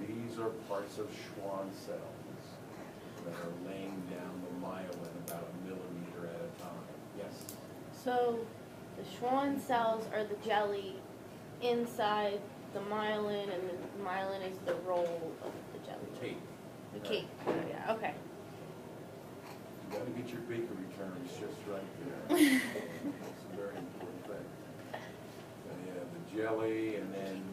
these are parts of Schwann cells that are laying down the myelin about a millimeter at a time. Yes? So the Schwann cells are the jelly inside the myelin, and the myelin is the roll of the jelly. The cake. The Right. cake. Yeah. Okay. You gotta get your bakery terms just right there. It's a very important thing. So you have the jelly, and then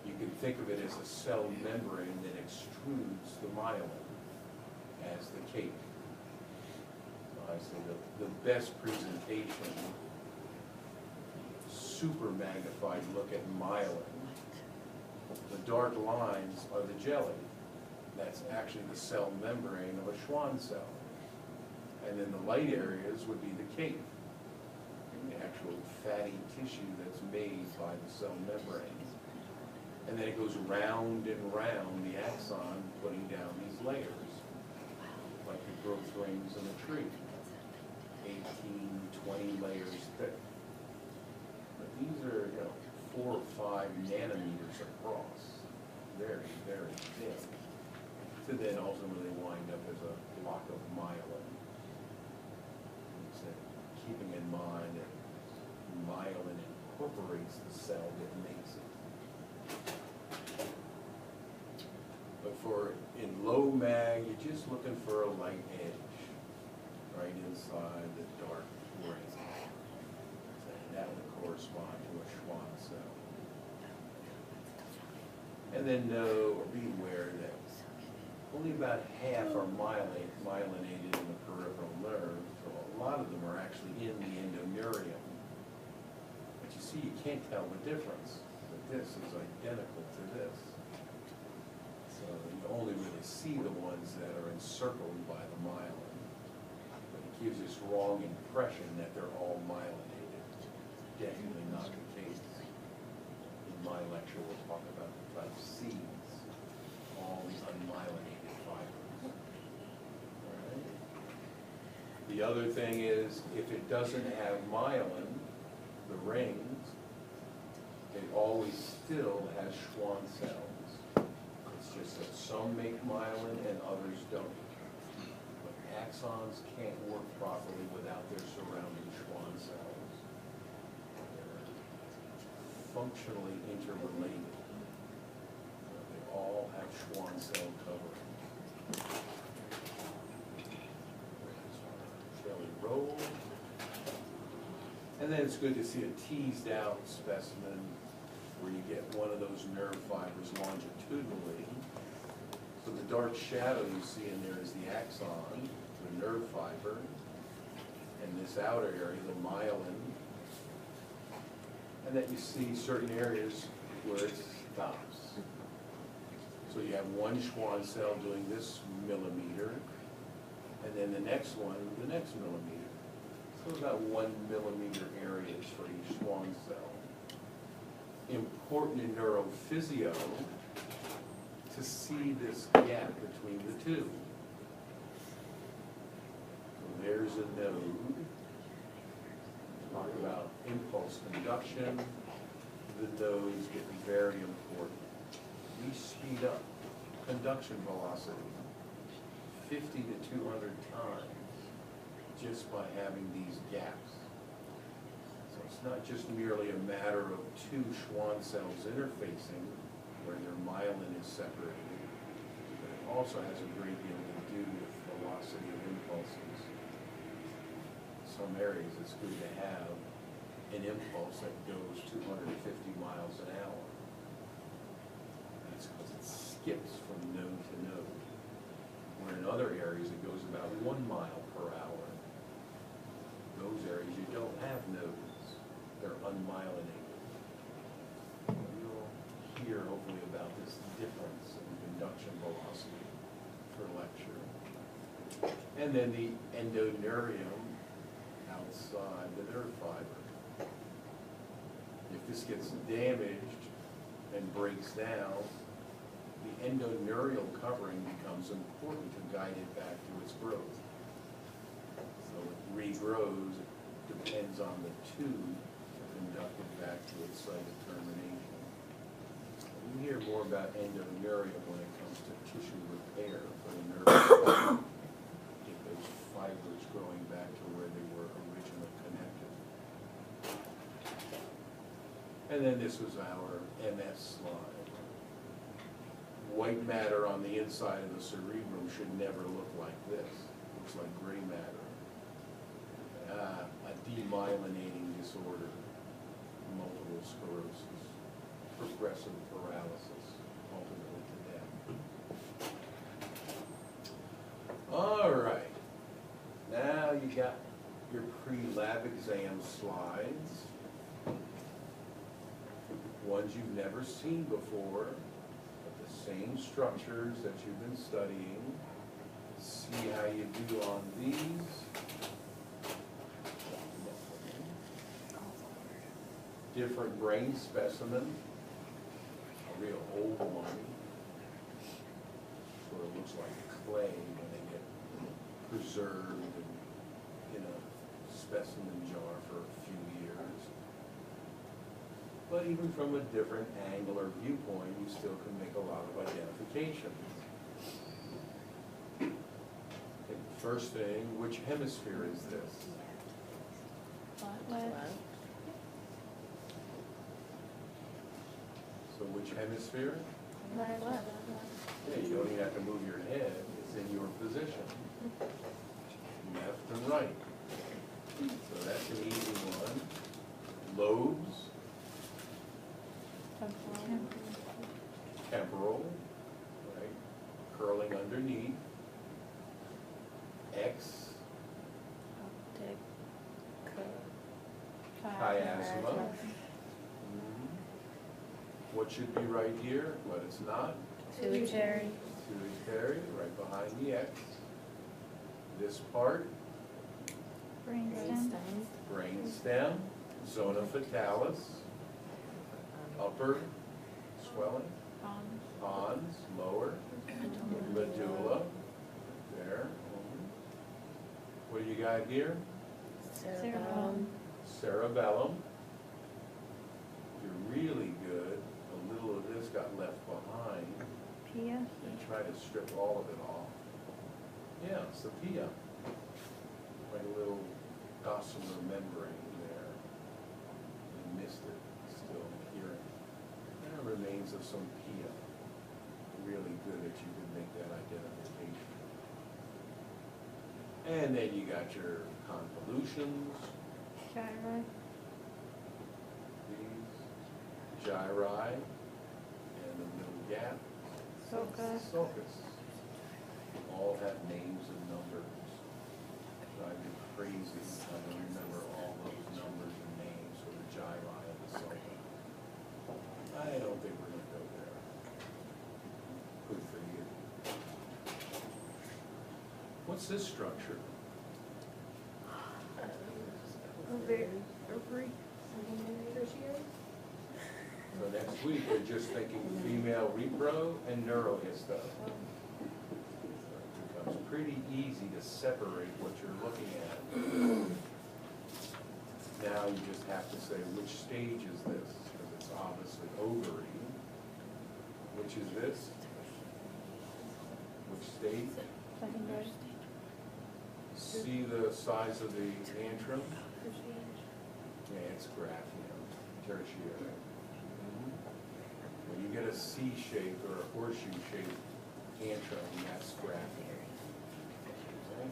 you can think of it as a cell membrane that extrudes the myelin as the cake. So I say the best presentation, super magnified look at myelin. The dark lines are the jelly. That's actually the cell membrane of a Schwann cell. And then the light areas would be the cake, the actual fatty tissue that's made by the cell membrane. And then it goes round and round the axon, putting down these layers, like the growth rings in a tree, 18, 20 layers thick. But these are, 4 or 5 nanometers across, very, very thin, to then ultimately wind up as a block of myelin. Keeping in mind that myelin incorporates the cell that makes it. But in low mag, you're just looking for a light edge right inside the dark ring. And that would correspond to a Schwann cell. And then know or be aware that only about half are myelinated in the peripheral nerve. A lot of them are actually in the endoneurium. But you see, you can't tell the difference. But this is identical to this. So you only really see the ones that are encircled by the myelin. But it gives this wrong impression that they're all myelinated. Definitely not the case. In my lecture, we'll talk about the type C's, all the unmyelinated fibers. The other thing is, if it doesn't have myelin, the rings, it always still has Schwann cells. It's just that some make myelin and others don't. But axons can't work properly without their surrounding Schwann cells. They're functionally interrelated. They all have Schwann cell covering. Roll. And then it's good to see a teased out specimen where you get one of those nerve fibers longitudinally. So the dark shadow you see in there is the axon, the nerve fiber, and this outer area, the myelin. And that you see certain areas where it stops. So you have one Schwann cell doing this millimeter, and then the next one, the next millimeter. So about 1 millimeter areas for each Schwann cell. Important in neurophysio to see this gap between the two. So there's a node. Talk about impulse conduction. The nodes get very important. We speed up conduction velocity 50 to 200 times just by having these gaps. So it's not just merely a matter of 2 Schwann cells interfacing where their myelin is separated, but it also has a great deal to do with velocity of impulses. In some areas it's good to have an impulse that goes 250 miles an hour. That's because it skips from node to node. Where in other areas it goes about 1 mile per hour. Those areas you don't have nodes. They're unmyelinated. You'll hear hopefully about this difference in conduction velocity for lecture. And then the endoneurium outside the nerve fiber. If this gets damaged and breaks down, the endoneurial covering becomes important to guide it back to its growth. So it regrows, it depends on the tube to conduct it back to its site of termination. You hear more about endoneurium when it comes to tissue repair for the nerve. Get those fibers growing back to where they were originally connected. And then this was our MS slide. White matter on the inside of the cerebrum should never look like this. It looks like gray matter. A demyelinating disorder, multiple sclerosis, progressive paralysis, ultimately to death. All right. Now you got your pre-lab exam slides. Ones you've never seen before, but the same structures that you've been studying. See how you do on these. Different brain specimen, a real old one. Sort of looks like clay when they get preserved in a specimen jar for a few years. But even from a different angular viewpoint, you still can make a lot of identifications. Okay, first thing, which hemisphere is this? Left. So which hemisphere? My left. Yeah, you don't even have to move your head, it's in your position. Left and right. So that's an easy one. Lobes, temporal, right, curling underneath. X, chiasma. What should be right here, but it's not? Pituitary. Pituitary, right behind the X. This part, Brainstem. brainstem, zona fatalis, upper swelling, pons, lower, medulla, there. What do you got here? Cerebellum. Cerebellum. You're really good. A little of this got left behind. Pia. And try to strip all of it off. Yeah, it's the pia. Like a little gossamer membrane there. You missed it, still here. There are remains of some pia. Really good that you could make that identification. And then you got your convolutions. Gyri. These gyri and the middle gap. Sulcus. Sulcus. All have names and numbers. Drive me crazy trying to remember all those numbers and names for the gyri and the sulcus. I don't think we're gonna go there. Good for you. What's this structure? Ovary. So next week, we're just thinking female repro and neurohisto. It becomes pretty easy to separate what you're looking at. Now you just have to say, which stage is this? Because it's obviously ovary. Which is this? Which stage? Secondary. See the size of the antrum? Yeah, it's graphium, tertiary. When you get a C-shape or a horseshoe-shaped antrum, that's graphium. Okay?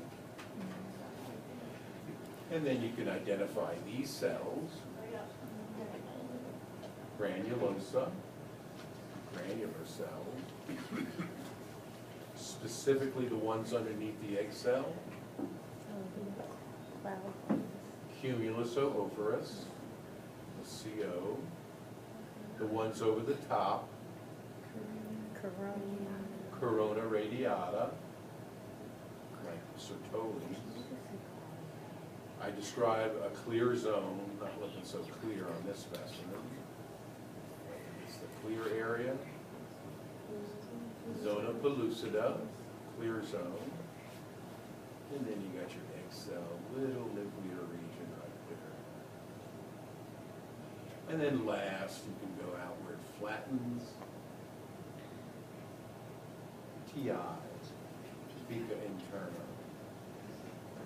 And then you can identify these cells. Granulosa, granular cells. Specifically the ones underneath the egg cell. Cumuloso-operous, the CO. The ones over the top, corona radiata, like Sertoli. I describe a clear zone, not looking so clear on this specimen. It's the clear area. Zona pellucida, clear zone. And then you got your egg cell, little nuclear region right there. And then last, you can go out where it flattens TI, Pica interna.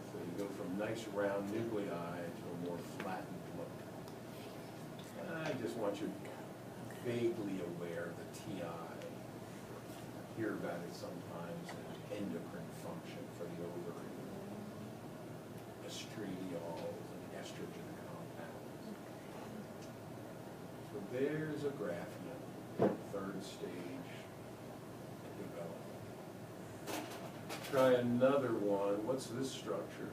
So you go from nice round nuclei to a more flattened look. I just want you vaguely aware of the TI. Hear about it sometimes as endocrine function for the ovary. Estradiol and estrogen compounds. So there's a graphene, third stage development. Try another one. What's this structure?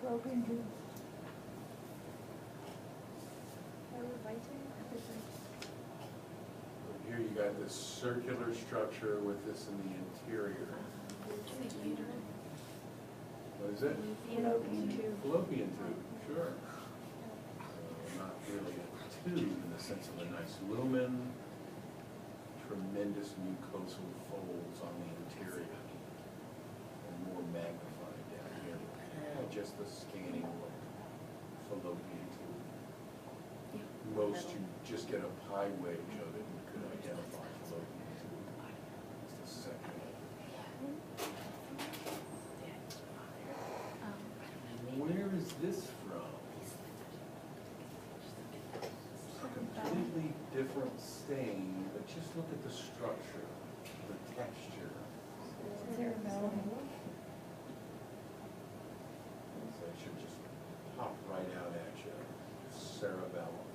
Broken tube. Here you got this circular structure with this in the interior. What is it? Fallopian tube. Fallopian tube, sure. Not really a tube in the sense of a nice lumen, tremendous mucosal folds on the interior, and more magnified down here. Just the scanning look, fallopian tube. Most you just get a pie wedge of it and could identify fallopian tube. It's the second. Where is this from? Completely different stain, but just look at the structure, the texture. Cerebellum. So it should just pop right out at you. Cerebellum.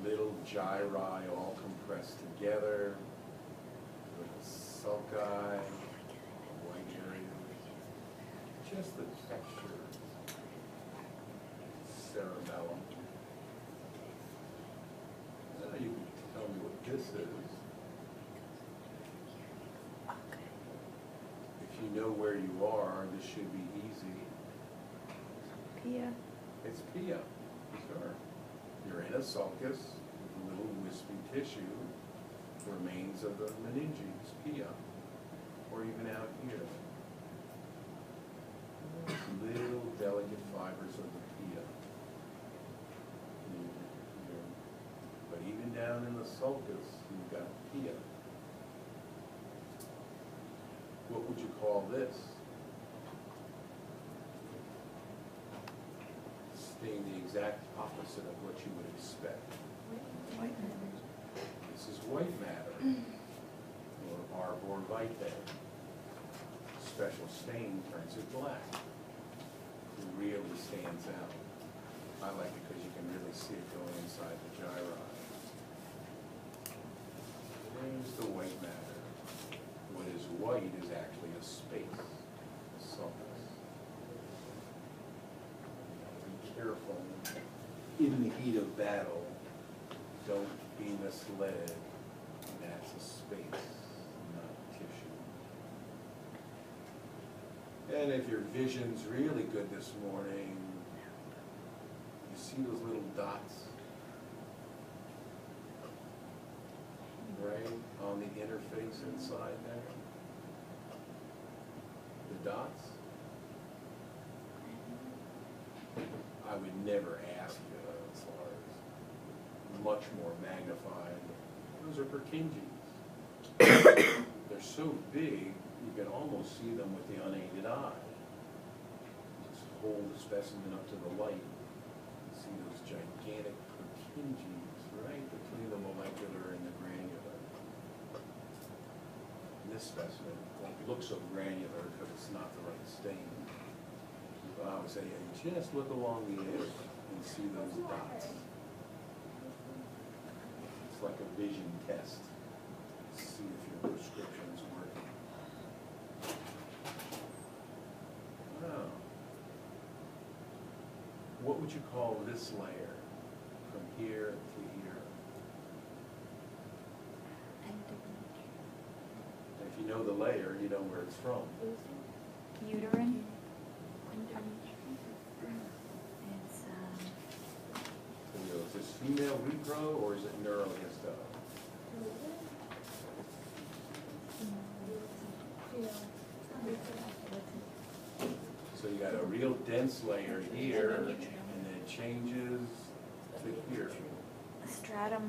Little gyri all compressed together. Little sulci, white area. Just the texture. Cerebellum. Now you can tell me what this is. If you know where you are, this should be easy. Pia. It's pia, sure. You're in a sulcus with a little wispy tissue, remains of the meninges, pia, or even out here. Little delicate fibers of the pia. But even down in the sulcus, you've got pia. What would you call this? Being the exact opposite of what you would expect. White matter. This is white matter, or arbor vitae. Special stain turns it black. It really stands out. I like it because you can really see it going inside the gyri. There's the white matter. What is white is actually a space, a sulcus. Careful, in the heat of battle, don't be misled. That's a space, not tissue. And if your vision's really good this morning, you see those little dots, right, on the interface inside there? The dots? I would never ask you as far as much more magnified. Those are Purkinjes. They're so big, you can almost see them with the unaided eye. Just hold the specimen up to the light. You see those gigantic Purkinjes right between the molecular and the granular. And this specimen won't look so granular because it's not the right stain. I would say, just look along the edge and see those dots. It's like a vision test. See if your prescription's working. Wow. What would you call this layer from here to here? If you know the layer, you know where it's from. Uterine. Is this female repro or is it neurohisto? So you got a real dense layer here, and then it changes to here. Stratum.